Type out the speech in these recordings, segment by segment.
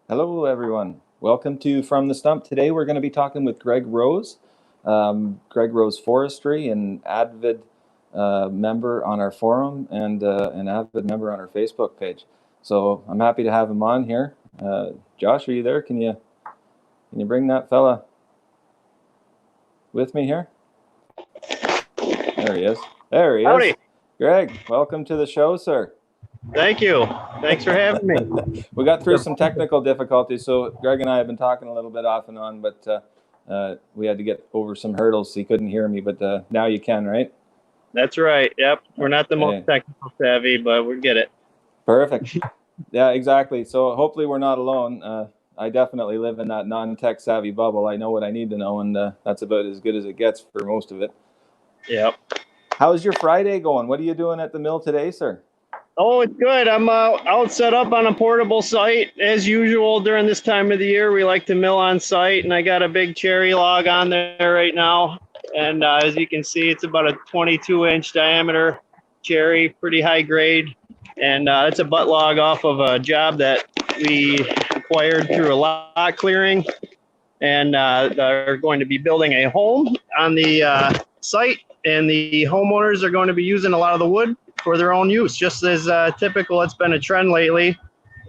Hello, everyone. Welcome to From the Stump. Today we're going to be talking with Greg Rose. Greg Rose Forestry, an avid member on our forum and an avid member on our Facebook page. So I'm happy to have him on here. Josh, are you there? Can you bring that fella with me here? There he is. There he Howdy. is. Greg, welcome to the show, sir. Thank you. Thanks for having me. We got through some technical difficulties, so Greg and I have been talking a little bit off and on, but we had to get over some hurdles. So he couldn't hear me, but now you can, right? That's right. Yep. We're not the most technical savvy, but we get it. Perfect. Yeah, exactly. So hopefully we're not alone. I definitely live in that non-tech savvy bubble. I know what I need to know, and that's about as good as it gets for most of it. Yep. How's your Friday going? What are you doing at the mill today, sir? Oh, it's good. I'm out set up on a portable site. As usual, during this time of the year, we like to mill on site, and I got a big cherry log on there right now. And as you can see, it's about a 22-inch diameter cherry, pretty high grade. And it's a butt log off of a job that we acquired through a lot clearing. And they're going to be building a home on the site, and the homeowners are going to be using a lot of the wood for their own use, just as typical. It's been a trend lately,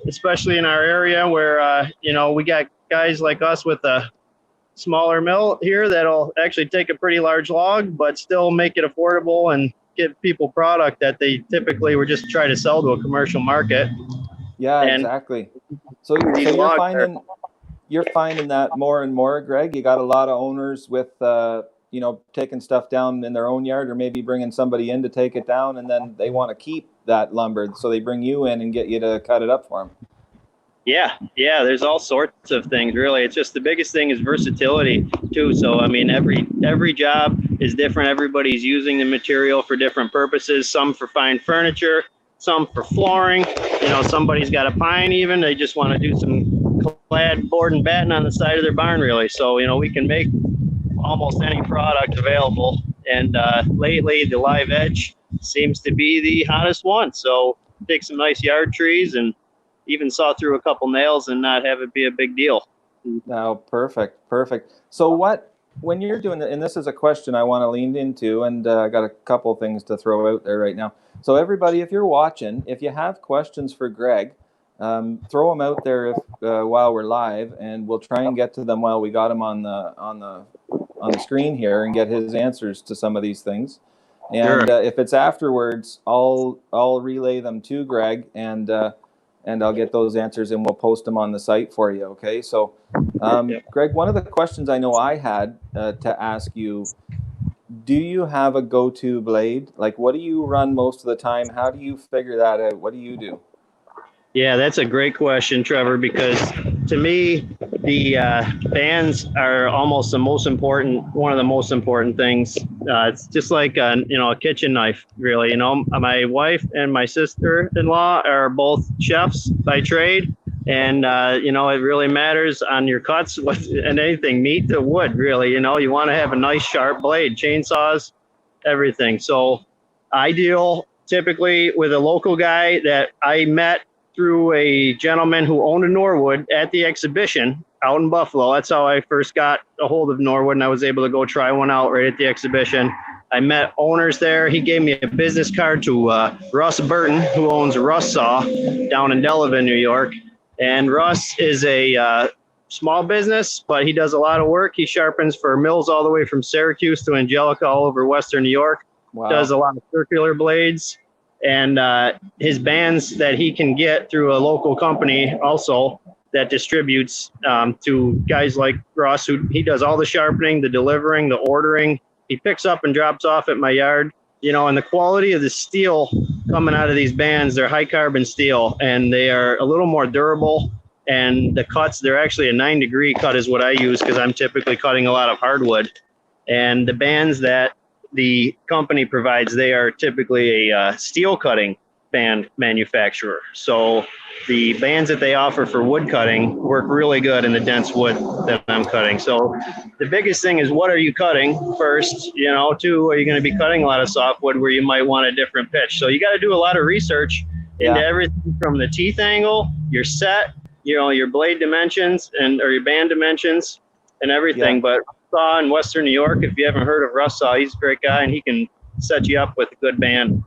especially in our area where, we got guys like us with a smaller mill here that'll actually take a pretty large log, but still make it affordable and give people product that they typically were just trying to sell to a commercial market. Yeah, exactly. So you're finding that more and more, Greg. You got a lot of owners with taking stuff down in their own yard, or maybe bringing somebody in to take it down, and then they want to keep that lumber, so they bring you in and get you to cut it up for them. Yeah, there's all sorts of things, really. It's just the biggest thing is versatility too. So I mean, every job is different. Everybody's using the material for different purposes. Some for fine furniture, some for flooring. Somebody's got a pine even. They just want to do some clad board and batten on the side of their barn, really. So we can make almost any product available, and lately the live edge seems to be the hottest one. So take some nice yard trees and even saw through a couple nails and not have it be a big deal. No, perfect. So when you're doing it, and this is a question I want to lean into, and I got a couple things to throw out there right now. So everybody, if you're watching, if you have questions for Greg, throw them out there while we're live, and we'll try and get to them while we got him on the screen here, and get his answers to some of these things. And Sure. If it's afterwards, I'll relay them to Greg, and I'll get those answers, and we'll post them on the site for you. Okay. So, Greg, one of the questions I know I had to ask you: do you have a go-to blade? Like, what do you run most of the time? How do you figure that out? What do you do? Yeah, that's a great question, Trevor, because to me, the bands are almost one of the most important things. It's just like a kitchen knife, really. My wife and my sister-in-law are both chefs by trade, and it really matters on your cuts and anything, meat to wood, really. You want to have a nice sharp blade, chainsaws, everything. So I deal typically with a local guy that I met through a gentleman who owned a Norwood at the exhibition out in Buffalo. That's how I first got a hold of Norwood, and I was able to go try one out right at the exhibition. I met owners there. He gave me a business card to Russ Burton, who owns a Russ Saw down in Delavan, New York. And Russ is a small business, but he does a lot of work. He sharpens for mills all the way from Syracuse to Angelica, all over Western New York. Wow. Does a lot of circular blades. And his bands that he can get through a local company also that distributes to guys like Ross, he does all the sharpening, the delivering, the ordering. He picks up and drops off at my yard, and the quality of the steel coming out of these bands, they're high carbon steel, and they are a little more durable. And the cuts, they're actually a 9-degree cut is what I use, because I'm typically cutting a lot of hardwood. And the bands that the company provides, they are typically a steel cutting band manufacturer. So the bands that they offer for wood cutting work really good in the dense wood that I'm cutting. So the biggest thing is, what are you cutting first? 2, are you going to be cutting a lot of softwood where you might want a different pitch? So you got to do a lot of research into everything from the teeth angle, your set, your blade dimensions or your band dimensions and everything. Yeah. But Saw in Western New York, if you haven't heard of Russ Saw, he's a great guy and he can set you up with a good band.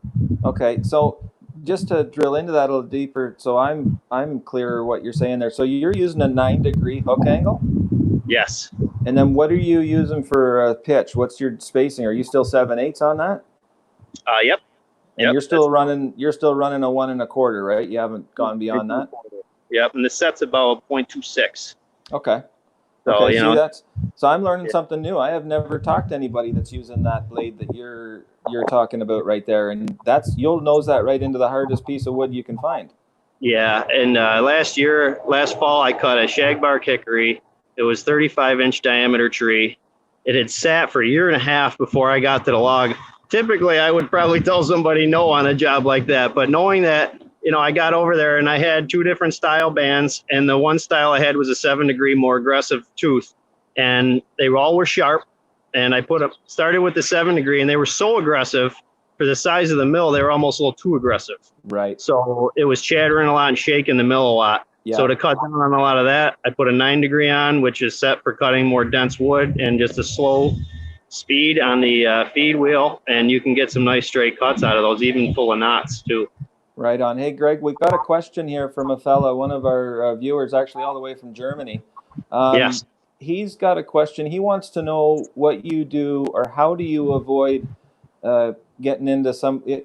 Okay, so just to drill into that a little deeper, so I'm clear what you're saying there. So you're using a 9-degree hook angle, Yes. and then what are you using for pitch? What's your spacing? Are you still 7/8 on that? Yep. And Yep. you're still running a 1 1/4, right? You haven't gone beyond that. Yep, and the set's about 0.26. Okay. So, Okay, so I'm learning something new. I have never talked to anybody that's using that blade that you're talking about right there, and you'll nose that right into the hardest piece of wood you can find. Yeah, and last fall, I cut a shagbark hickory. It was 35-inch diameter tree. It had sat for a year and a half before I got to the log. Typically, I would probably tell somebody no on a job like that, but knowing that, I got over there and I had 2 different style bands, and the one style I had was a 7-degree, more aggressive tooth, and they all were sharp. And I started with the 7-degree, and they were so aggressive for the size of the mill, they were almost a little too aggressive. Right. So it was chattering a lot and shaking the mill a lot. Yeah. So to cut down on a lot of that, I put a 9-degree on, which is set for cutting more dense wood and just a slow speed on the feed wheel, and you can get some nice straight cuts out of those, even full of knots too. Right on. Hey, Greg, we've got a question here from a fella, one of our viewers, actually all the way from Germany. Yes. He's got a question. He wants to know what you do, or how do you avoid getting into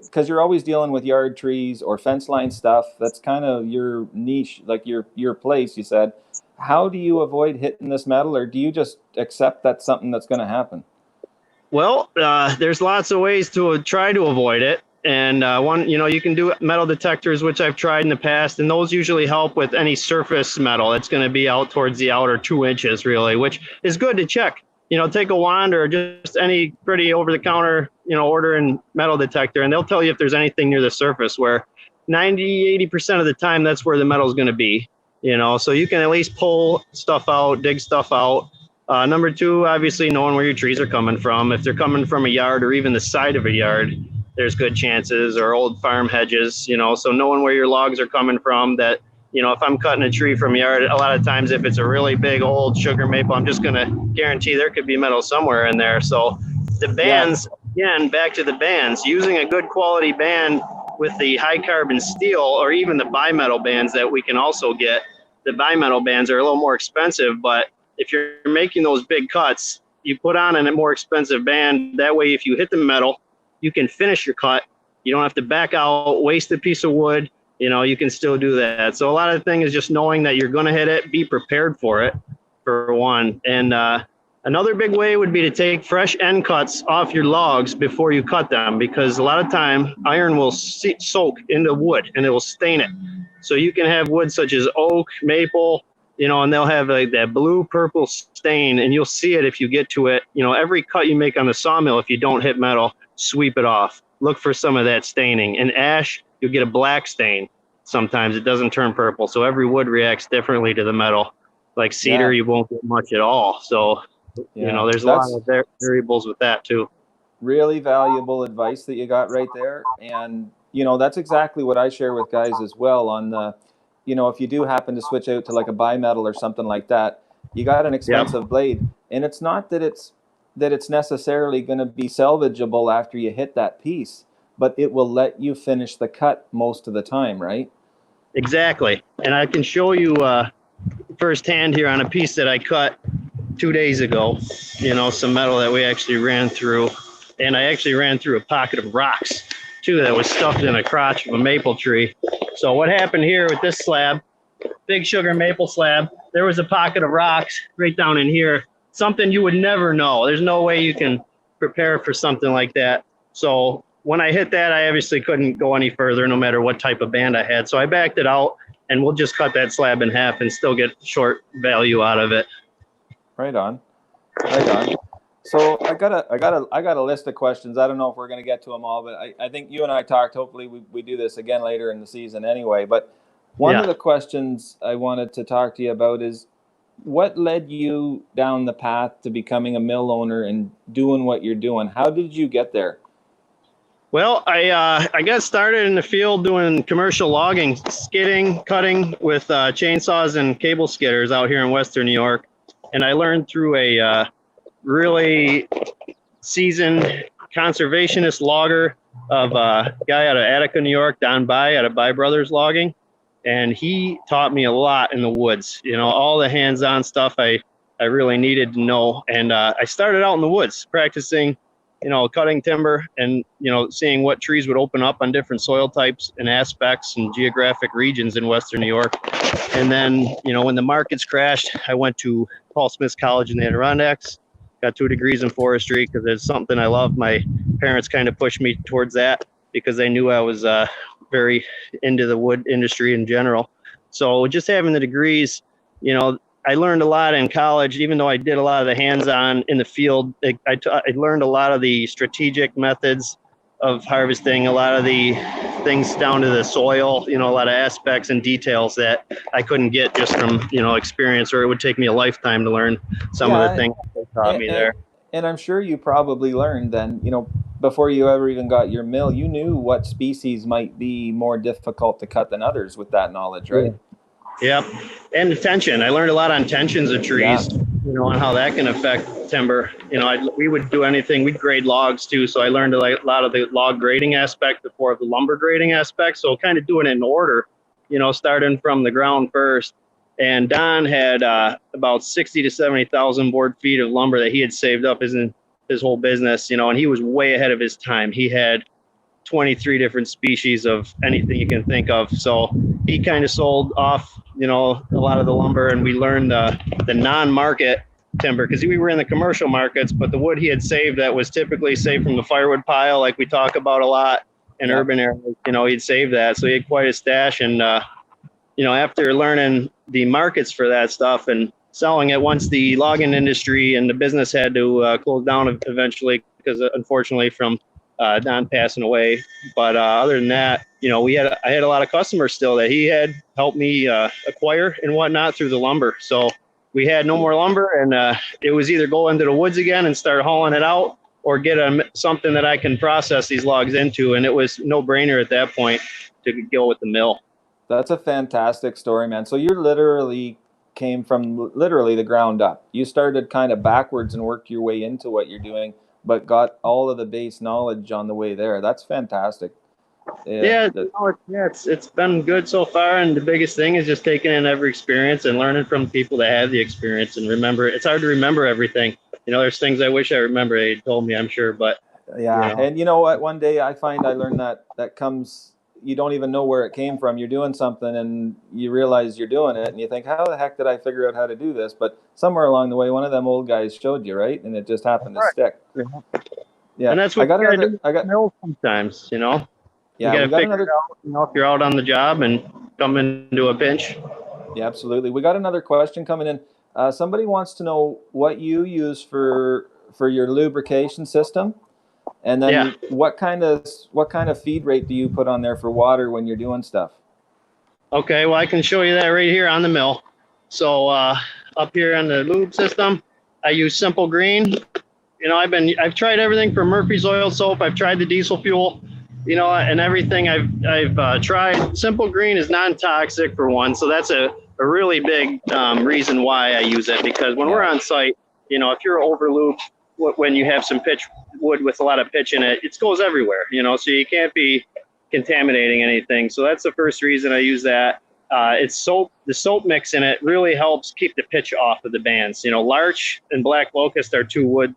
because you're always dealing with yard trees or fence line stuff. That's kind of your niche, like your place, you said. How do you avoid hitting this metal, or do you just accept that's something that's going to happen? Well, there's lots of ways to try to avoid it. And one, you can do metal detectors, which I've tried in the past, and those usually help with any surface metal. It's going to be out towards the outer 2 inches, really, which is good to check. Take a wand or just any pretty over-the-counter, ordering metal detector, and they'll tell you if there's anything near the surface, where 80% of the time, that's where the metal's going to be, so you can at least pull stuff out, dig stuff out. Number 2, obviously knowing where your trees are coming from. If they're coming from a yard or even the side of a yard, there's good chances, or old farm hedges, so knowing where your logs are coming from, that, if I'm cutting a tree from a yard, a lot of times if it's a really big old sugar maple, I'm just going to guarantee there could be metal somewhere in there. So the bands, again, back to the bands, using a good quality band with the high carbon steel, or even the bimetal bands that we can also get. The bimetal bands are a little more expensive, but if you're making those big cuts, you put on a more expensive band. That way, if you hit the metal, you can finish your cut. You don't have to back out, waste a piece of wood. You can still do that. So a lot of the thing is just knowing that you're going to hit it, be prepared for it, for one. And another big way would be to take fresh end cuts off your logs before you cut them, because a lot of time iron will soak into wood and it will stain it. So you can have wood such as oak, maple, and they'll have that blue purple stain, and you'll see it if you get to it. Every cut you make on the sawmill, if you don't hit metal, sweep it off. Look for some of that staining. And ash, you'll get a black stain. Sometimes it doesn't turn purple. So every wood reacts differently to the metal. Like cedar, you won't get much at all. So, there's a lot of variables with that too. Really valuable advice that you got right there. And, that's exactly what I share with guys as well on the, if you do happen to switch out to like a bimetal or something like that, you got an expensive blade. And it's not that it's necessarily going to be salvageable after you hit that piece, but it will let you finish the cut most of the time, right? Exactly. And I can show you firsthand here on a piece that I cut 2 days ago, some metal that we actually ran through. And I actually ran through a pocket of rocks too that was stuffed in a crotch of a maple tree. So what happened here with this slab, big sugar maple slab, there was a pocket of rocks right down in here. Something you would never know. There's no way you can prepare for something like that. So when I hit that, I obviously couldn't go any further, no matter what type of band I had. So I backed it out, and we'll just cut that slab in half and still get short value out of it. Right on. Right on. So I got a list of questions. I don't know if we're going to get to them all, but I think you and I talked. Hopefully we do this again later in the season anyway. But one of the questions I wanted to talk to you about is, what led you down the path to becoming a mill owner and doing what you're doing? How did you get there? Well, I got started in the field doing commercial logging, skidding, cutting with chainsaws and cable skidders out here in Western New York, and I learned through a really seasoned conservationist logger of a guy out of Attica, New York, Don By out of By Brothers Logging, and he taught me a lot in the woods. You know, all the hands-on stuff I really needed to know, and I started out in the woods practicing, you know, cutting timber and, you know, seeing what trees would open up on different soil types and aspects and geographic regions in Western New York. And then, you know, when the markets crashed, I went to Paul Smith's College in the Adirondacks, got 2 degrees in forestry because it's something I love. My parents kind of pushed me towards that because they knew I was very into the wood industry in general. So just having the degrees, you know, I learned a lot in college, even though I did a lot of the hands-on in the field. I learned a lot of the strategic methods of harvesting, a lot of the things down to the soil, you know, a lot of aspects and details that I couldn't get just from, you know, experience, or it would take me a lifetime to learn some of the things they taught me there. And I'm sure you probably learned then, you know, before you ever even got your mill, you knew what species might be more difficult to cut than others with that knowledge, right? Yep. And the tension. I learned a lot on tensions of trees, you know, and how that can affect timber. You know, we would do anything. We'd grade logs too. So I learned a lot of the log grading aspect before the lumber grading aspect. So kind of doing it in order, you know, starting from the ground first. And Don had about 60 to 70,000 board feet of lumber that he had saved up his whole business, you know, and he was way ahead of his time. He had 23 different species of anything you can think of. So he kind of sold off, you know, a lot of the lumber, and we learned the non-market timber because we were in the commercial markets, but the wood he had saved that was typically saved from the firewood pile, like we talk about a lot in urban areas, you know, he'd saved that. So he had quite a stash. And, you know, after learning the markets for that stuff and selling it, once the logging industry and the business had to close down eventually, because unfortunately from Don passing away. But other than that, you know, I had a lot of customers still that he had helped me acquire and whatnot through the lumber. So we had no more lumber, and it was either go into the woods again and start hauling it out, or get something that I can process these logs into. And it was no brainer at that point to go with the mill. That's a fantastic story, man. So you literally came from literally the ground up. You started kind of backwards and worked your way into what you're doing, but got all of the base knowledge on the way there. That's fantastic. It's been good so far, and the biggest thing is just taking in every experience and learning from people that have the experience. And remember, it's hard to remember everything. You know, there's things I wish I remember they told me, I'm sure, but yeah. You know. And you know what? One day I find I learned that comes. You don't even know where it came from. You're doing something and you realize you're doing it, and you think, how the heck did I figure out how to do this? But somewhere along the way, one of them old guys showed you, right? And it just happened to stick. Yeah. And that's what I got mill sometimes, you know. Yeah, you gotta figure it out, you know, if you're out on the job and come into a pinch. Yeah, absolutely. We got another question coming in. Somebody wants to know what you use for your lubrication system. And then what kind of feed rate do you put on there for water when you're doing stuff? Okay, well, I can show you that right here on the mill. So up here on the lube system, I use Simple Green. You know, I've tried everything from Murphy's oil soap. I've tried the diesel fuel, you know, and everything I've tried. Simple Green is non-toxic for one, so that's a really big reason why I use it, because when we're on site, you know, if you're over lubed, when you have some pitch wood with a lot of pitch in it, it goes everywhere, you know, so you can't be contaminating anything. So that's the first reason I use that. It's soap. The soap mix in it really helps keep the pitch off of the bands. You know, larch and black locust are two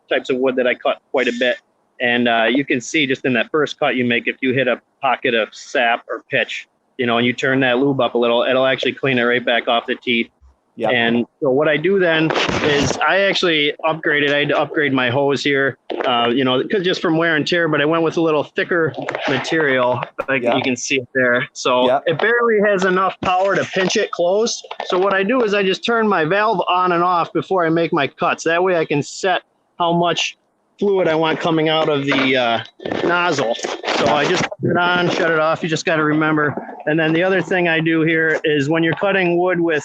types of wood that I cut quite a bit. And you can see just in that first cut you make, if you hit a pocket of sap or pitch, you know, and you turn that lube up a little, it'll actually clean it right back off the teeth. Yep. And so what I do then is I actually upgraded. I had to upgrade my hose here, you know, because just from wear and tear, but I went with a little thicker material, like you can see it there. So it barely has enough power to pinch it closed. So what I do is I just turn my valve on and off before I make my cuts. That way I can set how much fluid I want coming out of the nozzle. So I just put it on, shut it off. You just got to remember. And then the other thing I do here is when you're cutting wood with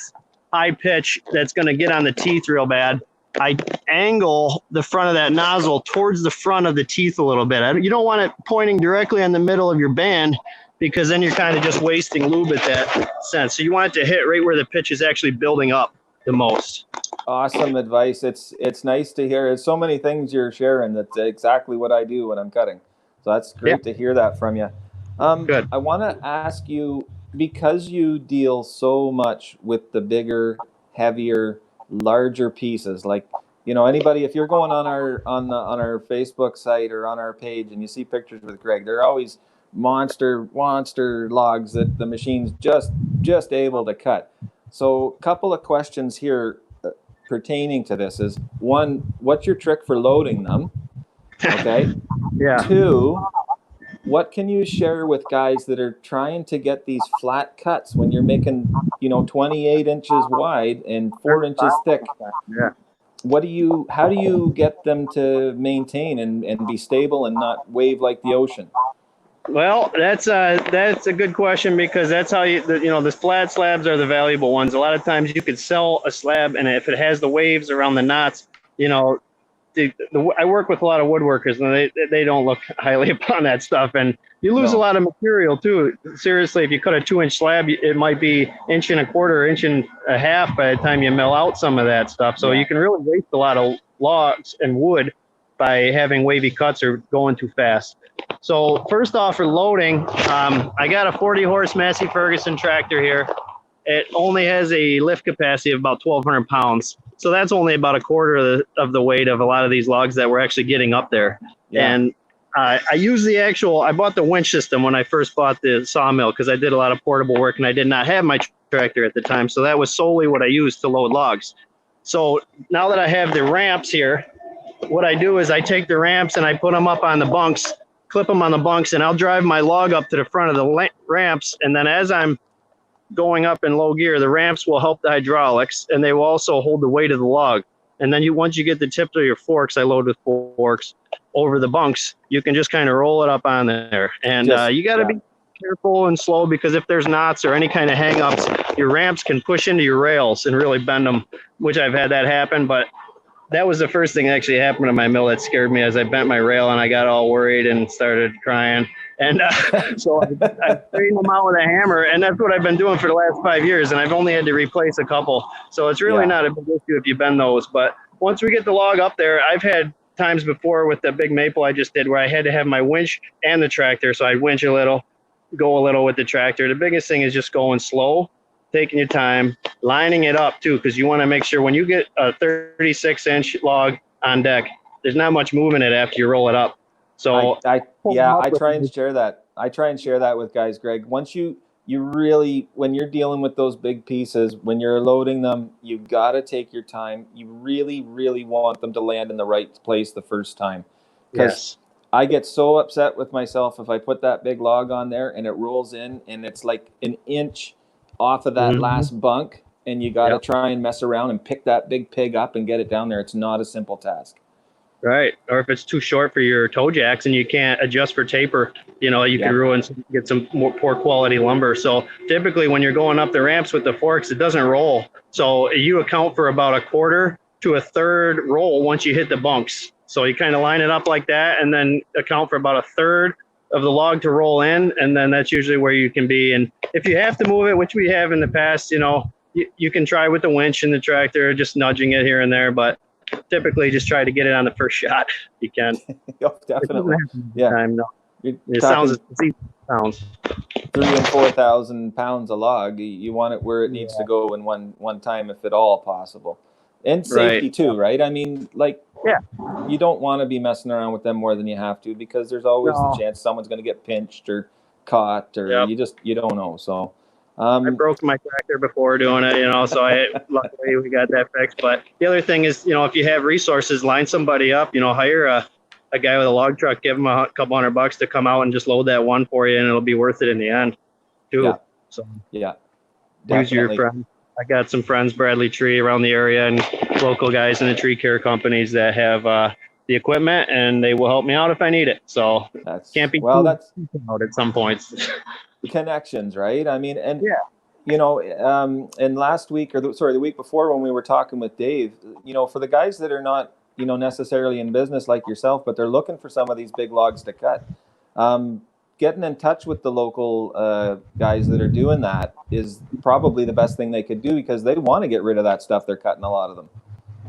high pitch that's going to get on the teeth real bad, I angle the front of that nozzle towards the front of the teeth a little bit. You don't want it pointing directly on the middle of your band, because then you're kind of just wasting lube at that sense. So you want it to hit right where the pitch is actually building up the most. Awesome advice. It's nice to hear. There's so many things you're sharing. That's exactly what I do when I'm cutting. So that's great to hear that from you. Good. I want to ask you, because you deal so much with the bigger, heavier, larger pieces, like, you know, anybody, if you're going on our Facebook site or on our page and you see pictures with Greg, they're always monster logs that the machine's just able to cut. So a couple of questions here pertaining to this is, one, what's your trick for loading them? Okay. Yeah. Two, what can you share with guys that are trying to get these flat cuts when you're making, you know, 28 inches wide and 4 inches thick? Yeah. How do you get them to maintain and be stable and not wave like the ocean? Well, that's a good question, because that's how the flat slabs are the valuable ones. A lot of times you could sell a slab, and if it has the waves around the knots, you know, I work with a lot of woodworkers, and they don't look highly upon that stuff, and you lose a lot of material too. Seriously, if you cut a 2-inch slab, it might be 1.25 or 1.5 by the time you mill out some of that stuff. So you can really waste a lot of logs and wood by having wavy cuts or going too fast. So first off, for loading, I got a 40 horse Massey Ferguson tractor here. It only has a lift capacity of about 1,200 pounds. So that's only about a quarter of the weight of a lot of these logs that we're actually getting up there. Yeah. And I use I bought the winch system when I first bought the sawmill, because I did a lot of portable work and I did not have my tractor at the time. So that was solely what I used to load logs. So now that I have the ramps here, what I do is I take the ramps and I put them up on the bunks, clip them on the bunks, and I'll drive my log up to the front of the ramps. And then as I'm going up in low gear, the ramps will help the hydraulics, and they will also hold the weight of the log. And then once you get the tips of your forks, I load with forks over the bunks, you can just kind of roll it up on there. And you got to be careful and slow, because if there's knots or any kind of hang-ups, your ramps can push into your rails and really bend them, which I've had that happen. But that was the first thing that actually happened to my mill that scared me, as I bent my rail and I got all worried and started crying. And so I straightened them out with a hammer, and that's what I've been doing for the last 5 years. And I've only had to replace a couple. So it's really not a big issue if you bend those. But once we get the log up there, I've had times before with the big maple I just did where I had to have my winch and the tractor. So I'd winch a little, go a little with the tractor. The biggest thing is just going slow, taking your time, lining it up too, because you want to make sure when you get a 36-inch log on deck, there's not much moving it after you roll it up. So I try and share that. I try and share that with guys, Greg. Once you really, when you're dealing with those big pieces, when you're loading them, you got to take your time. You really, really want them to land in the right place the first time. Because I get so upset with myself if I put that big log on there and it rolls in and it's like an inch off of that last bunk, and you got to try and mess around and pick that big pig up and get it down there. It's not a simple task. Right. Or if it's too short for your toe jacks and you can't adjust for taper, you know, you can get some more poor quality lumber. So typically when you're going up the ramps with the forks, it doesn't roll. So you account for about a quarter to a third roll once you hit the bunks. So you kind of line it up like that and then account for about a third of the log to roll in. And then that's usually where you can be. And if you have to move it, which we have in the past, you know, you can try with the winch and the tractor, just nudging it here and there. But typically just try to get it on the first shot if you can. Oh, definitely. Yeah. Time, no. It sounds 3,000 and 4,000 pounds a log. You want it where it needs to go in one time, if at all possible. And safety too, right? I mean, like, you don't want to be messing around with them more than you have to, because there's always the chance someone's going to get pinched or caught, or you don't know. So I broke my tractor before doing it, you know, so luckily we got that fixed. But the other thing is, you know, if you have resources, line somebody up, you know, hire a guy with a log truck, give him a couple $100 to come out and just load that one for you, and it'll be worth it in the end too. Yeah. So Use your friends. I got some friends, Bradley Tree, around the area, and local guys in the tree care companies that have the equipment, and they will help me out if I need it. So can't be out at some points. Connections, right? I mean, and and last week, or the week before when we were talking with Dave, for the guys that are not, necessarily in business like yourself, but they're looking for some of these big logs to cut, getting in touch with the local guys that are doing that is probably the best thing they could do, because they want to get rid of that stuff they're cutting, a lot of them.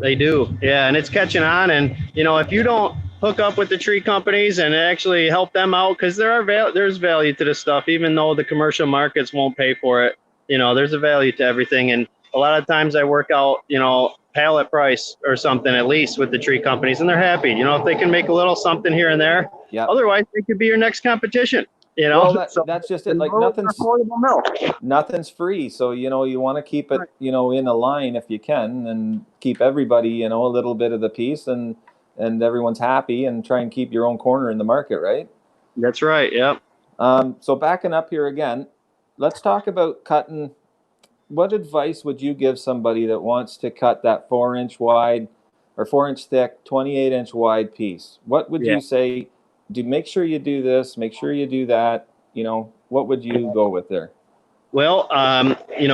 They do, yeah, and it's catching on. And if you don't hook up with the tree companies and actually help them out, because there's value to this stuff, even though the commercial markets won't pay for it. There's a value to everything, and a lot of times I work out, pallet price or something at least with the tree companies, and they're happy. If they can make a little something here and there. Yeah. Otherwise, they could be your next competition. Well, that's just it. Like nothing's free. So, you want to keep it, in a line if you can, and keep everybody, a little bit of the piece, and everyone's happy, and try and keep your own corner in the market, right? That's right. Yep. So backing up here again, let's talk about cutting. What advice would you give somebody that wants to cut that 4-inch wide or 4-inch thick, 28-inch wide piece? What would you say? Make sure you do this, make sure you do that. What would you go with there? Well,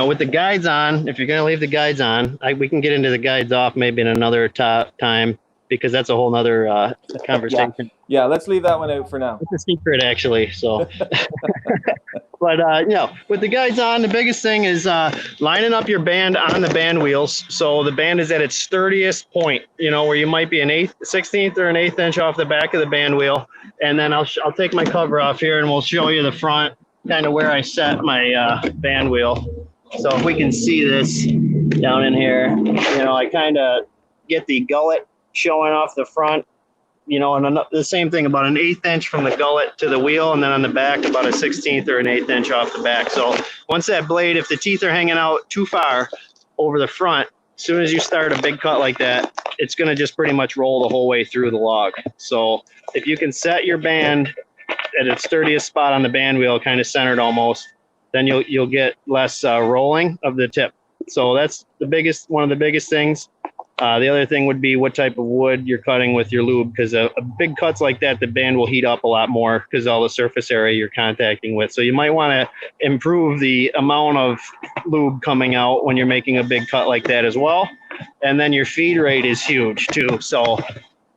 with the guides on, if you're going to leave the guides on, we can get into the guides off maybe in another time, because that's a whole nother conversation. Yeah, let's leave that one out for now. It's a secret, actually. So, but with the guides on, the biggest thing is lining up your band on the band wheels. So the band is at its sturdiest point, where you might be an 16th or an 1/8 inch off the back of the band wheel. And then I'll take my cover off here, and we'll show you the front, kind of where I set my band wheel. So if we can see this down in here, I kind of get the gullet showing off the front, and the same thing, about an 1/8 inch from the gullet to the wheel, and then on the back about a 16th or an 1/8 inch off the back. So once that blade, if the teeth are hanging out too far over the front, as soon as you start a big cut like that, it's going to just pretty much roll the whole way through the log. So if you can set your band at its sturdiest spot on the band wheel, kind of centered almost, then you'll get less rolling of the tip. So that's one of the biggest things. The other thing would be what type of wood you're cutting with your lube, because a big cuts like that, the band will heat up a lot more because all the surface area you're contacting with. So you might want to improve the amount of lube coming out when you're making a big cut like that as well. And then your feed rate is huge too. So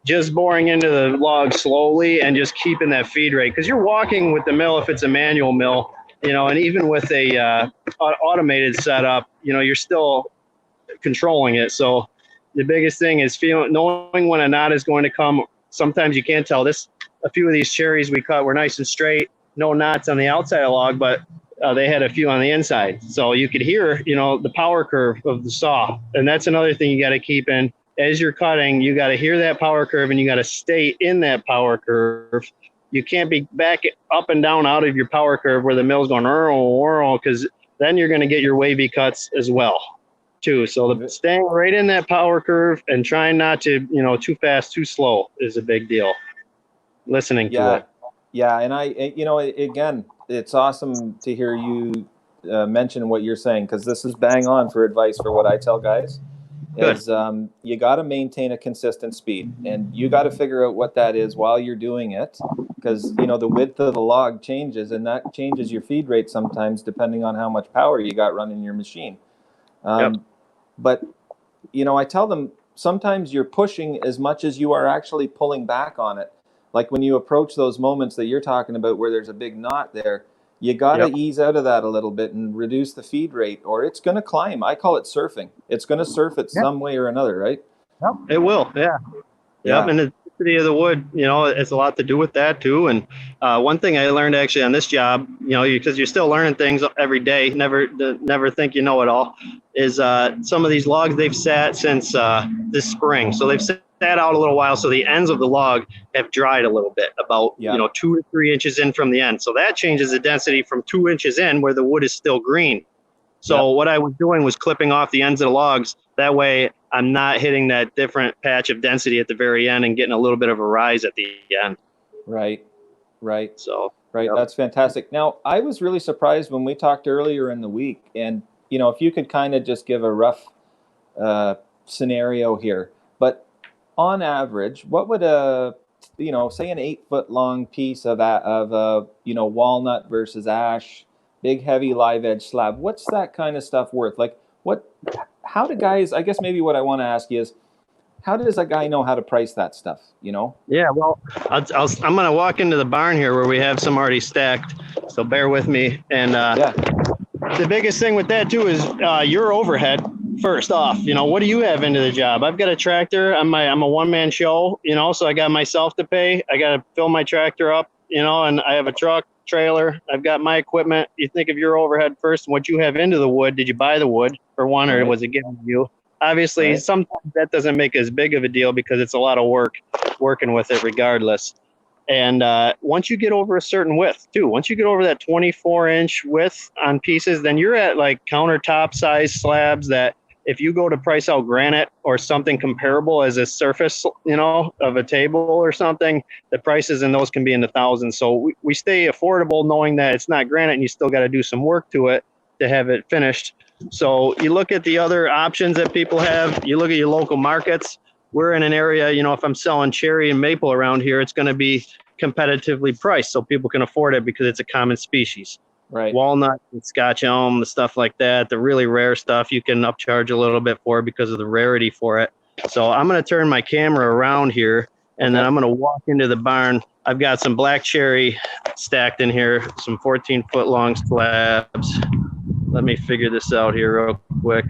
just boring into the log slowly and just keeping that feed rate, because you're walking with the mill if it's a manual mill, and even with a automated setup, you're still controlling it. So the biggest thing is knowing when a knot is going to come. Sometimes you can't tell. A few of these cherries we cut were nice and straight, no knots on the outside of the log, but they had a few on the inside. So you could hear, the power curve of the saw. And that's another thing you got to keep in. As you're cutting, you got to hear that power curve, and you got to stay in that power curve. You can't be back up and down out of your power curve where the mill's going, because then you're going to get your wavy cuts as well, too. So staying right in that power curve and trying not to, too fast, too slow is a big deal. Listening to it. Yeah. And again, it's awesome to hear you mention what you're saying, because this is bang on for advice for what I tell guys. Is you got to maintain a consistent speed, and you got to figure out what that is while you're doing it, because the width of the log changes, and that changes your feed rate sometimes depending on how much power you got running your machine. But I tell them sometimes you're pushing as much as you are actually pulling back on it. Like when you approach those moments that you're talking about where there's a big knot there, you got to ease out of that a little bit and reduce the feed rate, or it's going to climb. I call it surfing. It's going to surf it some way or another, right? Yep. It will. Yeah. And the density of the wood, it's a lot to do with that too. And one thing I learned actually on this job, because you're still learning things every day, never think you know it all, is some of these logs they've sat since this spring. So they've sat out a little while, so the ends of the log have dried a little bit, about 2 to 3 inches in from the end. So that changes the density from 2 inches in where the wood is still green. So what I was doing was clipping off the ends of the logs. That way I'm not hitting that different patch of density at the very end and getting a little bit of a rise at the end. Right. So that's fantastic. Now, I was really surprised when we talked earlier in the week, and if you could kind of just give a rough scenario here, but on average, what would say an 8-foot long piece of walnut versus ash big heavy live edge slab. What's that kind of stuff worth? Like how do guys, I guess maybe what I want to ask you is, how does a guy know how to price that stuff, you know? Yeah, well, I'm going to walk into the barn here where we have some already stacked. So bear with me. And Yeah. the biggest thing with that too is your overhead. First off, you know, what do you have into the job? I've got a tractor. I'm a one-man show, you know, so I got myself to pay. I got to fill my tractor up, you know, and I have a truck, trailer. I've got my equipment. You think of your overhead first and what you have into the wood. Did you buy the wood for one, or was it given to you? Obviously, sometimes that doesn't make as big of a deal because it's a lot of work working with it regardless. And once you get over a certain width, too, once you get over that 24-inch width on pieces, then you're at like countertop size slabs that if you go to price out granite or something comparable as a surface, you know, of a table or something, the prices in those can be in the thousands. So we stay affordable knowing that it's not granite and you still got to do some work to it to have it finished. So you look at the other options that people have, you look at your local markets. We're in an area, you know, if I'm selling cherry and maple around here, it's going to be competitively priced so people can afford it because it's a common species. Right. Walnut and Scotch elm, the stuff like that, the really rare stuff you can upcharge a little bit for because of the rarity for it. So I'm going to turn my camera around here and then I'm going to walk into the barn. I've got some black cherry stacked in here, some 14-foot long slabs. Let me figure this out here real quick.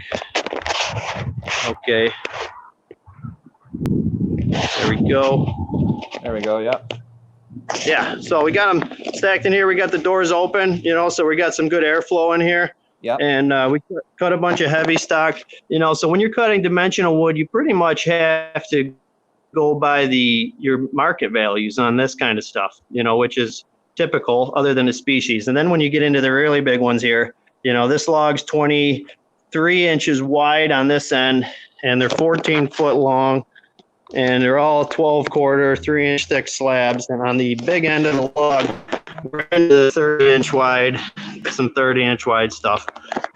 Okay. There we go. There we go. Yeah. Yeah. So we got them stacked in here. We got the doors open, you know, so we got some good airflow in here. Yeah. And we cut a bunch of heavy stock, you know, so when you're cutting dimensional wood, you pretty much have to go by your market values on this kind of stuff, you know, which is typical other than the species. And then when you get into the really big ones here, you know, this log's 23 inches wide on this end, and they're 14-foot long, and they're all 12-quarter, 3-inch thick slabs. And on the big end of the log, we're into the 30-inch wide, some 30-inch wide stuff.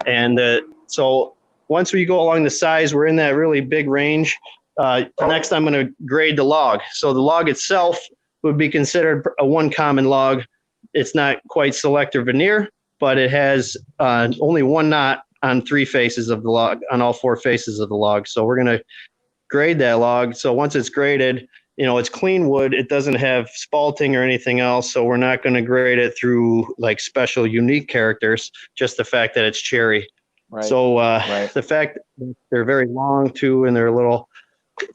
And so once we go along the size, we're in that really big range. Next, I'm going to grade the log. So the log itself would be considered a one common log. It's not quite select or veneer, but it has only one knot on 3 faces of the log, on all 4 faces of the log. So we're going to grade that log. So once it's graded, you know, it's clean wood. It doesn't have spalting or anything else. So we're not going to grade it through like special unique characters, just the fact that it's cherry. Right. So the fact that they're very long too, and they're a little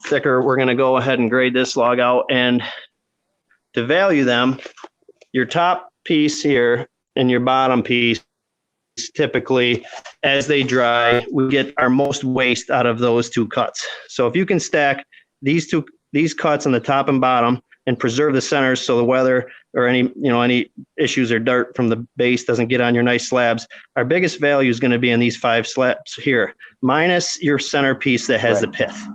thicker, we're going to go ahead and grade this log out. And to value them, your top piece here and your bottom piece, typically as they dry, we get our most waste out of those 2 cuts. So if you can stack these cuts on the top and bottom and preserve the centers so the weather or any issues or dirt from the base doesn't get on your nice slabs, our biggest value is going to be in these 5 slabs here, minus your centerpiece that has the pith.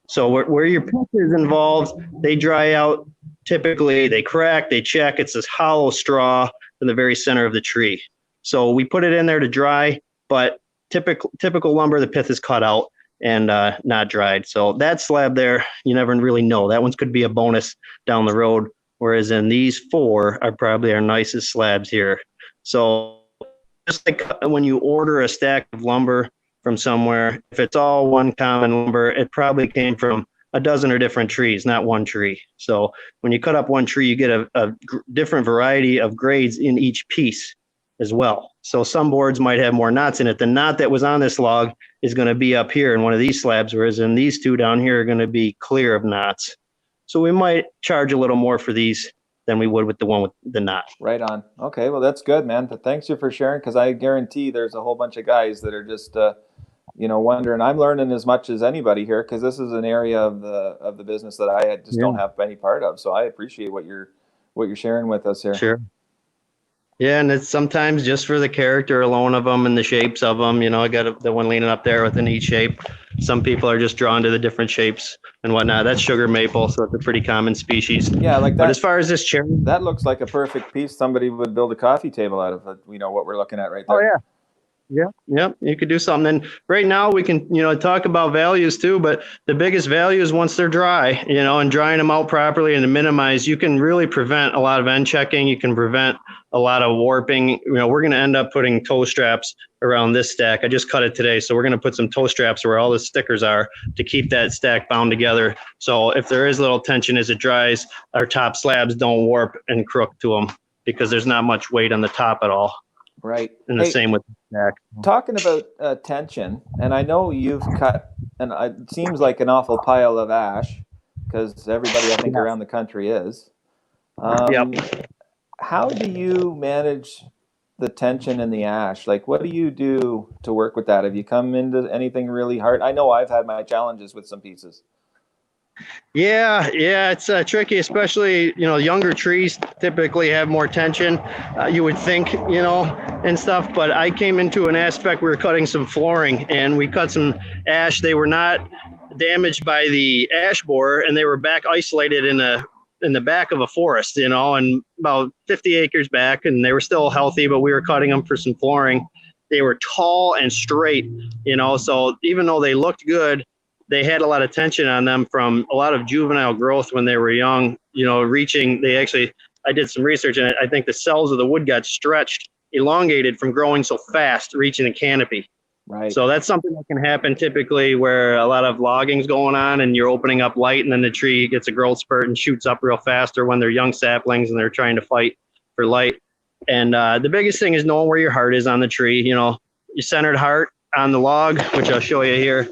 So where your pith is involved, they dry out. Typically, they crack, they check. It's this hollow straw in the very center of the tree. So we put it in there to dry, but typical lumber, the pith is cut out and not dried. So that slab there, you never really know. That one's could be a bonus down the road, whereas in these 4 are probably our nicest slabs here. So just like when you order a stack of lumber from somewhere, if it's all one common lumber, it probably came from a dozen or different trees, not one tree. So when you cut up one tree, you get a different variety of grades in each piece as well. So some boards might have more knots in it. The knot that was on this log is going to be up here in one of these slabs, whereas in these 2 down here are going to be clear of knots. So we might charge a little more for these than we would with the one with the knot. Right on. Okay, well, that's good, man. But thanks you for sharing, because I guarantee there's a whole bunch of guys that are just wondering. I'm learning as much as anybody here, because this is an area of the business that I just don't have any part of. So I appreciate what you're sharing with us here. Sure. Yeah, and it's sometimes just for the character alone of them and the shapes of them. You know, I got the one leaning up there with a neat shape. Some people are just drawn to the different shapes and whatnot. That's sugar maple, so it's a pretty common species. Yeah, like that. But as far as this cherry, that looks like a perfect piece somebody would build a coffee table out of. What we're looking at right there. Oh yeah. Yeah, you could do something. And right now we can, talk about values too, but the biggest value is once they're dry, and drying them out properly and to minimize, you can really prevent a lot of end checking. You can prevent a lot of warping. We're going to end up putting toe straps around this stack. I just cut it today. So we're going to put some toe straps where all the stickers are to keep that stack bound together. So if there is little tension as it dries, our top slabs don't warp and crook to them because there's not much weight on the top at all. Right. And the same with the stack. Talking about tension, and I know you've cut, and it seems like an awful pile of ash, because everybody I think around the country is. Yep. How do you manage the tension in the ash? Like, what do you do to work with that? Have you come into anything really hard? I know I've had my challenges with some pieces. Yeah, it's tricky, especially, younger trees typically have more tension, you would think, and stuff. But I came into an aspect, we were cutting some flooring and we cut some ash. They were not damaged by the ash borer and they were back isolated in the back of a forest, and about 50 acres back, and they were still healthy, but we were cutting them for some flooring. They were tall and straight, so even though they looked good, they had a lot of tension on them from a lot of juvenile growth when they were young, I did some research and I think the cells of the wood got stretched, elongated from growing so fast, reaching the canopy. Right. So that's something that can happen typically where a lot of logging's going on and you're opening up light and then the tree gets a growth spurt and shoots up real fast, or when they're young saplings and they're trying to fight for light. And the biggest thing is knowing where your heart is on the tree. Your centered heart on the log, which I'll show you here.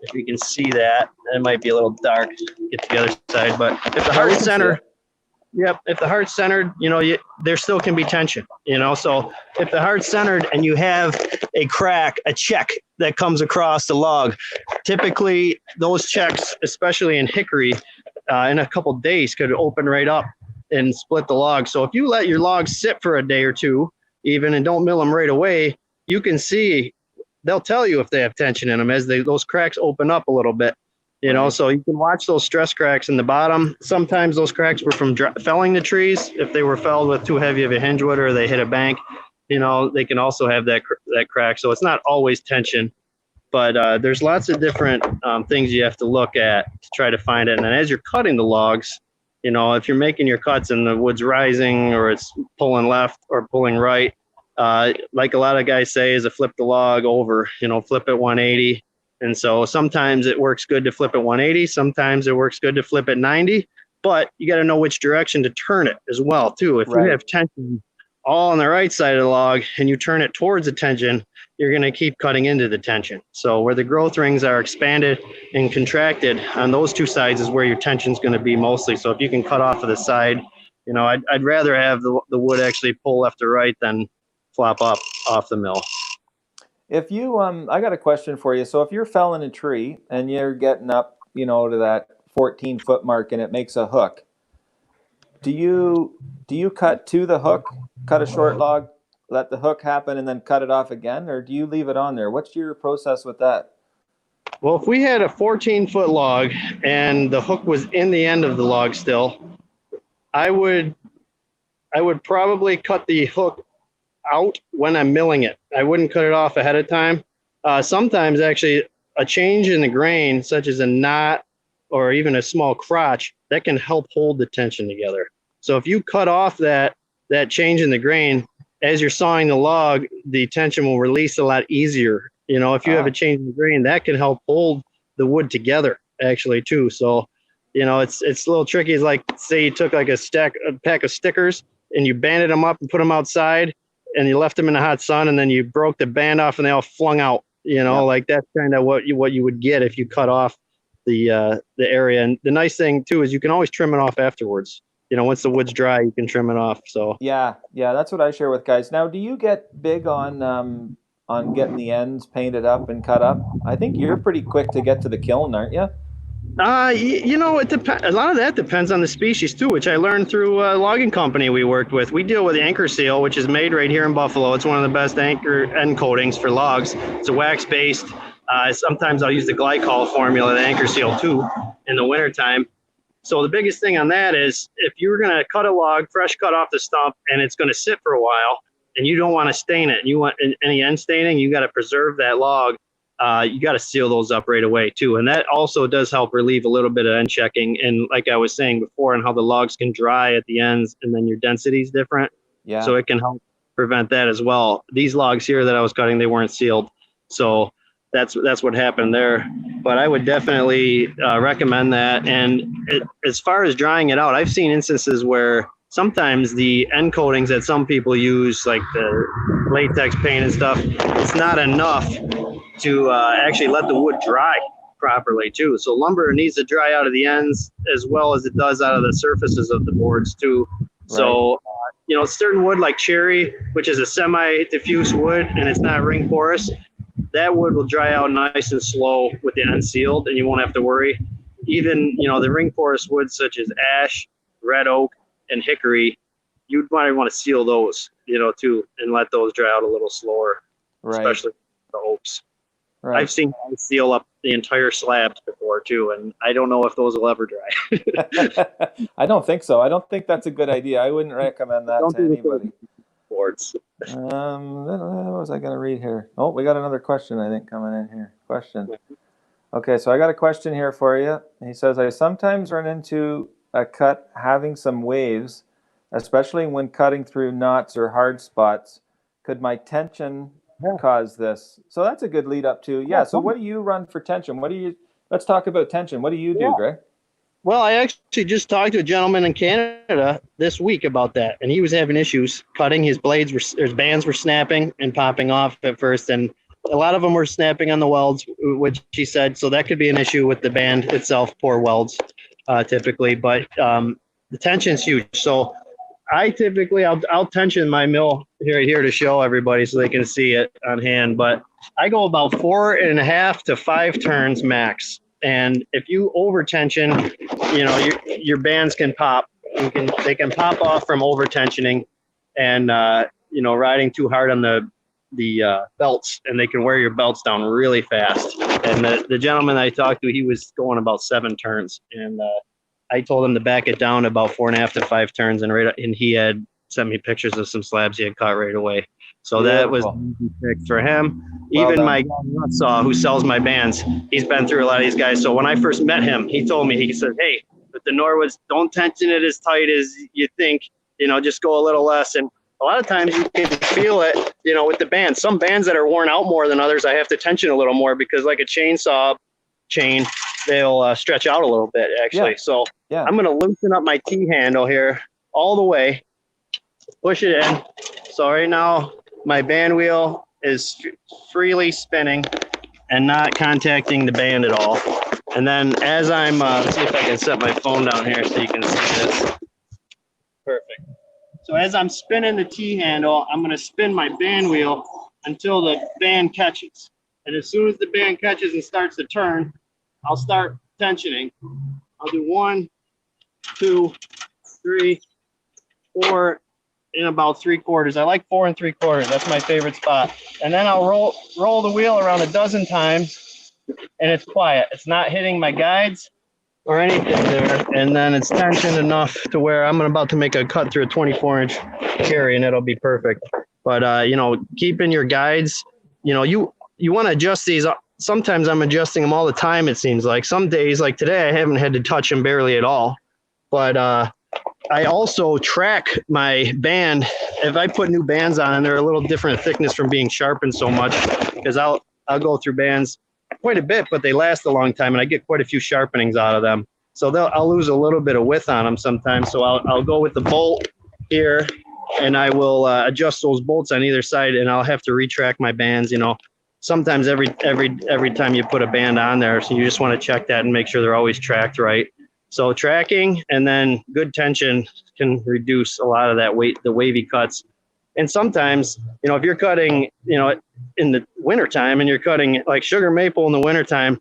If you can see that, it might be a little dark. Get to the other side, but if the heart's centered, if the heart's centered, there still can be tension. So if the heart's centered and you have a crack, a check that comes across the log, typically those checks, especially in hickory, in a couple of days could open right up and split the log. So if you let your logs sit for a day or two, even, and don't mill them right away, you can see. They'll tell you if they have tension in them as those cracks open up a little bit, so you can watch those stress cracks in the bottom. Sometimes those cracks were from felling the trees. If they were felled with too heavy of a hinge wood or they hit a bank, they can also have that crack. So it's not always tension, but there's lots of different things you have to look at to try to find it. And then as you're cutting the logs, if you're making your cuts and the wood's rising or it's pulling left or pulling right, like a lot of guys say, is to flip the log over, flip it 180. And so sometimes it works good to flip it 180. Sometimes it works good to flip it 90, but you got to know which direction to turn it as well too. If you have tension all on the right side of the log and you turn it towards the tension, you're going to keep cutting into the tension. So where the growth rings are expanded and contracted on those two sides is where your tension is going to be mostly. So if you can cut off of the side, I'd rather have the wood actually pull left or right than flop up off the mill. If you, I got a question for you. So if you're felling a tree and you're getting up, to that 14-foot mark and it makes a hook, do you cut to the hook, cut a short log, let the hook happen and then cut it off again? Or do you leave it on there? What's your process with that? Well, if we had a 14-foot log and the hook was in the end of the log still, I would probably cut the hook out when I'm milling it. I wouldn't cut it off ahead of time. Sometimes actually a change in the grain, such as a knot or even a small crotch, that can help hold the tension together. So if you cut off that change in the grain, as you're sawing the log, the tension will release a lot easier. If you have a change in the grain, that can help hold the wood together actually too. So, it's a little tricky. It's like, say you took like a pack of stickers and you banded them up and put them outside, and you left them in the hot sun, and then you broke the band off and they all flung out, like that's kind of what you would get if you cut off the area. And the nice thing too, is you can always trim it off afterwards. Once the wood's dry, you can trim it off. So yeah, that's what I share with guys. Now, do you get big on getting the ends painted up and cut up? I think you're pretty quick to get to the kiln, aren't you? It depends. A lot of that depends on the species too, which I learned through a logging company we worked with. We deal with anchor seal, which is made right here in Buffalo. It's one of the best anchor end coatings for logs. It's a wax based. Sometimes I'll use the glycol formula, the anchor seal too, in the wintertime. So the biggest thing on that is if you're going to cut a log, fresh cut off the stump, and it's going to sit for a while, and you don't want to stain it. You want any end staining, you got to preserve that log. You got to seal those up right away too. And that also does help relieve a little bit of end checking. And like I was saying before, and how the logs can dry at the ends and then your density is different. Yeah. So it can help prevent that as well. These logs here that I was cutting, they weren't sealed. So that's what happened there. But I would definitely recommend that. And as far as drying it out, I've seen instances where sometimes the end coatings that some people use, like the latex paint and stuff, it's not enough to actually let the wood dry properly too. So lumber needs to dry out of the ends as well as it does out of the surfaces of the boards too. Right. So, certain wood like cherry, which is a semi-diffuse wood and it's not ring porous, that wood will dry out nice and slow with the end sealed, and you won't have to worry. Even, the ring porous woods such as ash, red oak, and hickory, you'd might want to seal those, too, and let those dry out a little slower, right. Especially the oaks. Right. I've seen them seal up the entire slabs before too, and I don't know if those will ever dry. I don't think so. I don't think that's a good idea. I wouldn't recommend that to anybody. Boards. What was I going to read here? Oh, we got another question, I think, coming in here. Question. Okay, so I got a question here for you. He says, I sometimes run into a cut having some waves, especially when cutting through knots or hard spots. Could my tension cause this? So that's a good lead up to, so what do you run for tension? Let's talk about tension. What do you do, Greg? Well, I actually just talked to a gentleman in Canada this week about that, and he was having issues cutting. His blades his bands were snapping and popping off at first, and a lot of them were snapping on the welds, which he said, so that could be an issue with the band itself, poor welds, typically, but the tension's huge. So I typically, I'll tension my mill here to show everybody so they can see it on hand, but I go about 4.5 to 5 turns max. And if you over tension, your bands can pop. They can pop off from over tensioning, and riding too hard on the belts, and they can wear your belts down really fast. And the gentleman I talked to, he was going about 7 turns, and I told him to back it down to about 4.5 to 5 turns, and he had sent me pictures of some slabs he had caught right away. So that was fixed for him. Even my guy Nutsaw, who sells my bands, he's been through a lot of these guys. So when I first met him, he told me, he said, hey, with the Norwoods, don't tension it as tight as you think, just go a little less. And a lot of times you can feel it, with the bands. Some bands that are worn out more than others, I have to tension a little more because like a chainsaw chain, they'll stretch out a little bit actually. Yeah. So I'm going to loosen up my T-handle here all the way, push it in. So right now my band wheel is freely spinning and not contacting the band at all. And then as I'm, let's see if I can set my phone down here so you can see this. Perfect. So as I'm spinning the T-handle, I'm going to spin my band wheel until the band catches. And as soon as the band catches and starts to turn, I'll start tensioning. I'll do 1, 2, 3, 4, in about 3/4. I like 4 3/4. That's my favorite spot. And then I'll roll the wheel around a dozen times, and it's quiet. It's not hitting my guides or anything there. And then it's tensioned enough to where I'm about to make a cut through a 24-inch carry, and it'll be perfect. But keeping your guides, you want to adjust these. Sometimes I'm adjusting them all the time. It seems like some days, like today, I haven't had to touch them barely at all. But I also track my band. If I put new bands on and they're a little different thickness from being sharpened so much, because I'll go through bands quite a bit, but they last a long time, and I get quite a few sharpenings out of them. So I'll lose a little bit of width on them sometimes. So I'll go with the bolt here, and I will adjust those bolts on either side, and I'll have to retract my bands. Sometimes every time you put a band on there, so you just want to check that and make sure they're always tracked right. So tracking and then good tension can reduce a lot of that the wavy cuts. And sometimes, if you're cutting, in the wintertime and you're cutting like sugar maple in the wintertime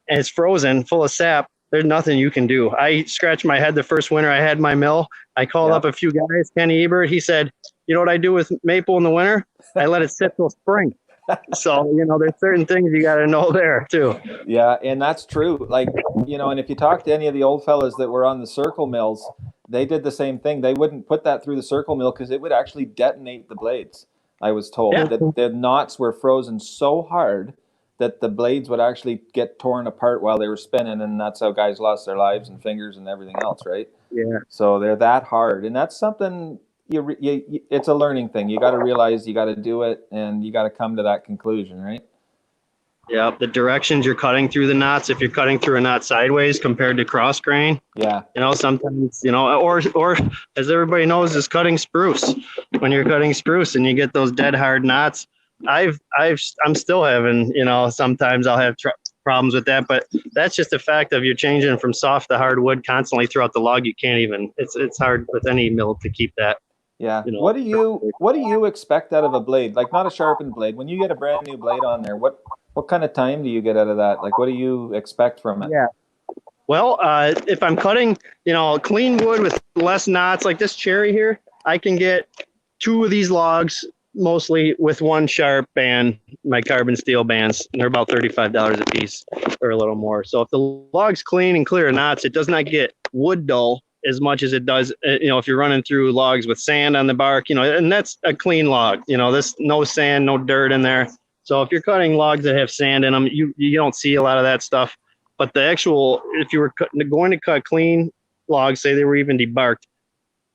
and it's frozen, full of sap, there's nothing you can do. I scratched my head the first winter I had my mill. I called up a few guys, Kenny Ebert. He said, you know what I do with maple in the winter? I let it sit till spring. So, there's certain things you got to know there too. Yeah. And that's true. Like, and if you talk to any of the old fellas that were on the circle mills, they did the same thing. They wouldn't put that through the circle mill because it would actually detonate the blades. I was told that the knots were frozen so hard that the blades would actually get torn apart while they were spinning, and that's how guys lost their lives and fingers and everything else, right? Yeah. So they're that hard, and that's something it's a learning thing. You got to realize you got to do it, and you got to come to that conclusion, right? Yeah, the directions you're cutting through the knots, if you're cutting through a knot sideways compared to cross grain, Yeah. Sometimes, or as everybody knows, is cutting spruce. When you're cutting spruce and you get those dead hard knots, I'm still having, sometimes I'll have problems with that, but that's just a fact of you're changing from soft to hardwood constantly throughout the log. You can't even, it's hard with any mill to keep that. Yeah. What do you expect out of a blade? Like, not a sharpened blade. When you get a brand new blade on there, what kind of time do you get out of that? Like, what do you expect from it? Yeah. Well, if I'm cutting, clean wood with less knots, like this cherry here, I can get 2 of these logs mostly with one sharp band, my carbon steel bands, and they're about $35 a piece or a little more. So if the log's clean and clear of knots, it does not get wood dull as much as it does, if you're running through logs with sand on the bark, and that's a clean log, this no sand, no dirt in there. So if you're cutting logs that have sand in them, you don't see a lot of that stuff. But the actual, if you were going to cut clean logs, say they were even debarked,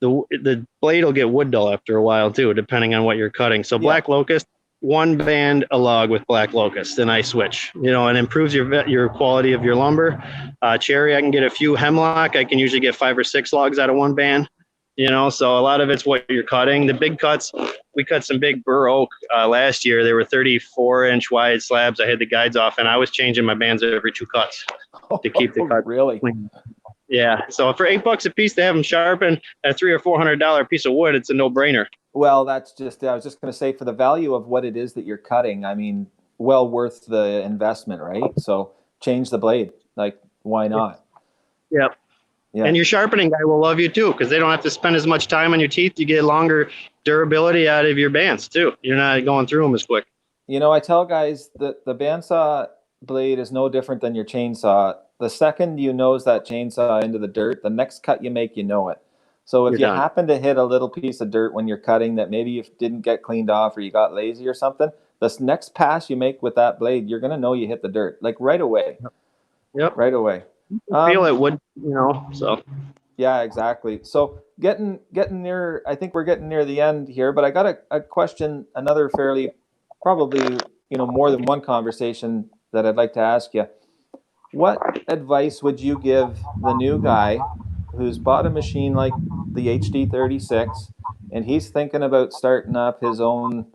the blade will get wood dull after a while too, depending on what you're cutting. So black locust, one band a log with black locust, and I switch, and improves your quality of your lumber. Cherry, I can get a few. Hemlock, I can usually get 5 or 6 logs out of one band. So a lot of it's what you're cutting. The big cuts, we cut some big bur oak last year. They were 34-inch wide slabs. I had the guides off, and I was changing my bands every 2 cuts to keep the cut really clean. Yeah. So for $8 a piece to have them sharpened at $300 or $400 piece of wood, it's a no-brainer. Well, that's just, I was just going to say, for the value of what it is that you're cutting, I mean, well worth the investment, right? So change the blade. Like, why not? Yep. Yeah. And your sharpening guy will love you too, because they don't have to spend as much time on your teeth. You get longer durability out of your bands too. You're not going through them as quick. I tell guys that the bandsaw blade is no different than your chainsaw. The second you nose that chainsaw into the dirt, the next cut you make, it. So if you happen to hit a little piece of dirt when you're cutting that maybe you didn't get cleaned off or you got lazy or something, this next pass you make with that blade, you're going to know you hit the dirt, like right away. Yep. Right away. Feel it would, so. Yeah, exactly. So getting near, I think we're getting near the end here, but I got a question, another fairly, probably, more than one conversation that I'd like to ask you. What advice would you give the new guy who's bought a machine like the HD36 and he's thinking about starting up his own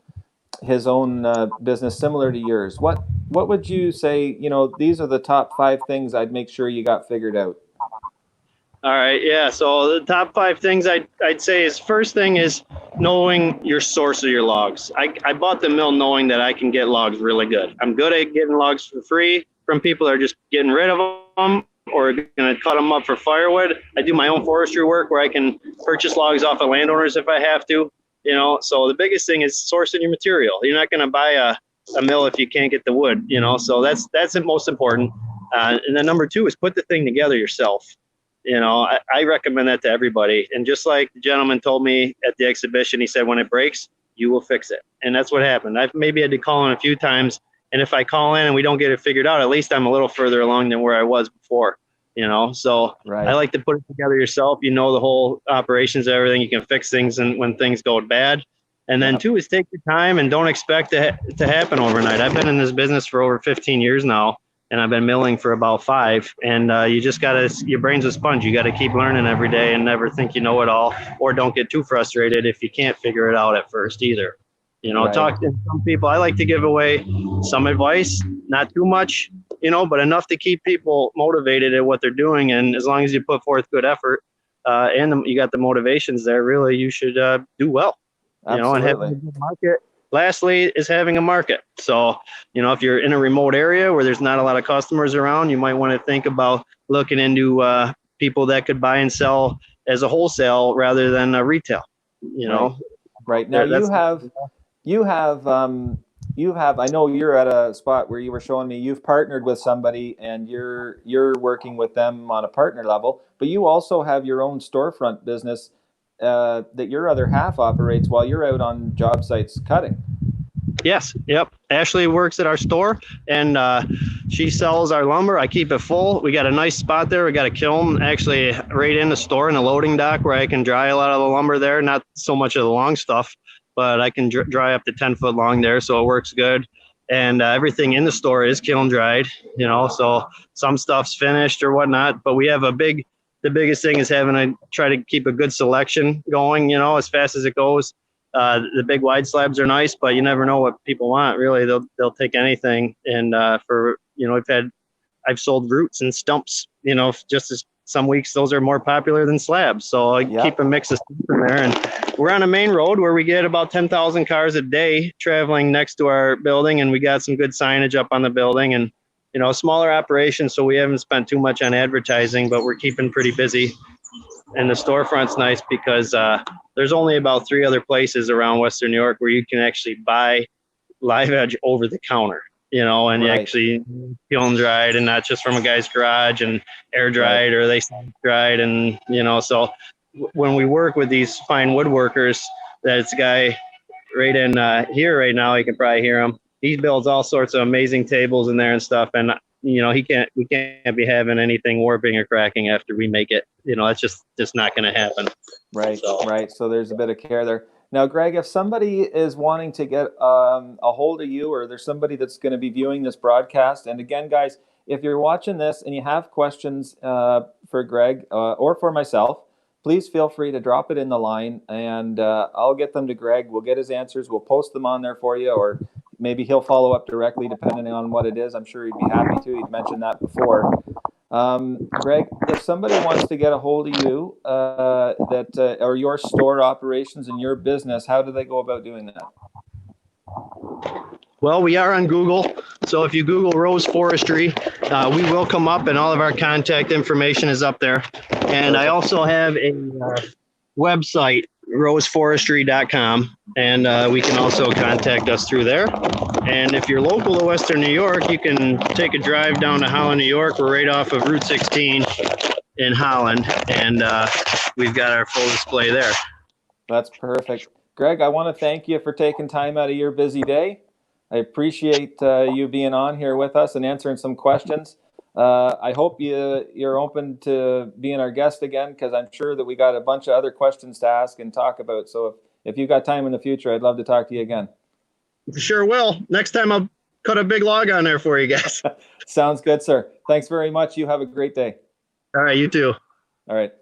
business similar to yours? What would you say, these are the top 5 things I'd make sure you got figured out? All right. Yeah. So the top 5 things I'd say is, first thing is knowing your source of your logs. I bought the mill knowing that I can get logs really good. I'm good at getting logs for free from people that are just getting rid of them or going to cut them up for firewood. I do my own forestry work where I can purchase logs off of landowners if I have to. So the biggest thing is sourcing your material. You're not going to buy a mill if you can't get the wood, so that's the most important. And then number 2 is put the thing together yourself. I recommend that to everybody. And just like the gentleman told me at the exhibition, he said, when it breaks, you will fix it. And that's what happened. I've maybe had to call in a few times. And if I call in and we don't get it figured out, at least I'm a little further along than where I was before, so right. I like to put it together yourself. The whole operations, everything. You can fix things and when things go bad. And then 2 is take your time and don't expect it to happen overnight. I've been in this business for over 15 years now, and I've been milling for about 5. And you just your brain's a sponge. You got to keep learning every day and never think you know it all, or don't get too frustrated if you can't figure it out at first either. Right. Talk to some people. I like to give away some advice, not too much, but enough to keep people motivated at what they're doing. And as long as you put forth good effort and you got the motivations there, really, you should do well. Absolutely. And having a good market. Lastly is having a market. So, if you're in a remote area where there's not a lot of customers around, you might want to think about looking into people that could buy and sell as a wholesale rather than a retail, Right. Now you have, I know you're at a spot where you were showing me you've partnered with somebody and you're working with them on a partner level, but you also have your own storefront business that your other half operates while you're out on job sites cutting. Yes. Yep. Ashley works at our store, and she sells our lumber. I keep it full. We got a nice spot there. We got a kiln actually right in the store in a loading dock where I can dry a lot of the lumber there. Not so much of the long stuff, but I can dry up to 10 foot long there. So it works good. And everything in the store is kiln dried, you know, so some stuff's finished or whatnot, but we have the biggest thing is try to keep a good selection going, you know, as fast as it goes. The big wide slabs are nice, but you never know what people want. Really, they'll take anything. And I've sold roots and stumps. You know, just as some weeks those are more popular than slabs. So I keep a mix of stuff in there. And we're on a main road where we get about 10,000 cars a day traveling next to our building, and we got some good signage up on the building. And you know, smaller operation, so we haven't spent too much on advertising, but we're keeping pretty busy. And the storefront's nice because there's only about 3 other places around Western New York where you can actually buy live edge over the counter, you know, and you actually kiln dried and not just from a guy's garage and air dried or they dried. And, you know, so when we work with these fine woodworkers, that's a guy right in here right now, you can probably hear him. He builds all sorts of amazing tables in there and stuff. And you know, we can't be having anything warping or cracking after we make it. You know, that's just not going to happen. Right. So there's a bit of care there. Now, Greg, if somebody is wanting to get a hold of you, or there's somebody that's going to be viewing this broadcast, and again, guys, if you're watching this and you have questions for Greg or for myself, please feel free to drop it in the line, and I'll get them to Greg. We'll get his answers. We'll post them on there for you, or maybe he'll follow up directly depending on what it is. I'm sure he'd be happy to. He'd mentioned that before. Greg, if somebody wants to get a hold of you or your store operations and your business, how do they go about doing that? Well, we are on Google. So if you Google Rose Forestry, we will come up, and all of our contact information is up there. And I also have a website, roseforestry.com, and we can also contact us through there. And if you're local to Western New York, you can take a drive down to Holland, New York. We're right off of Route 16 in Holland, and we've got our full display there. That's perfect. Greg, I want to thank you for taking time out of your busy day. I appreciate you being on here with us and answering some questions. I hope you're open to being our guest again, because I'm sure that we got a bunch of other questions to ask and talk about. So if you've got time in the future, I'd love to talk to you again. Sure will. Next time I'll cut a big log on there for you guys. Sounds good, sir. Thanks very much. You have a great day. All right, you too. All right.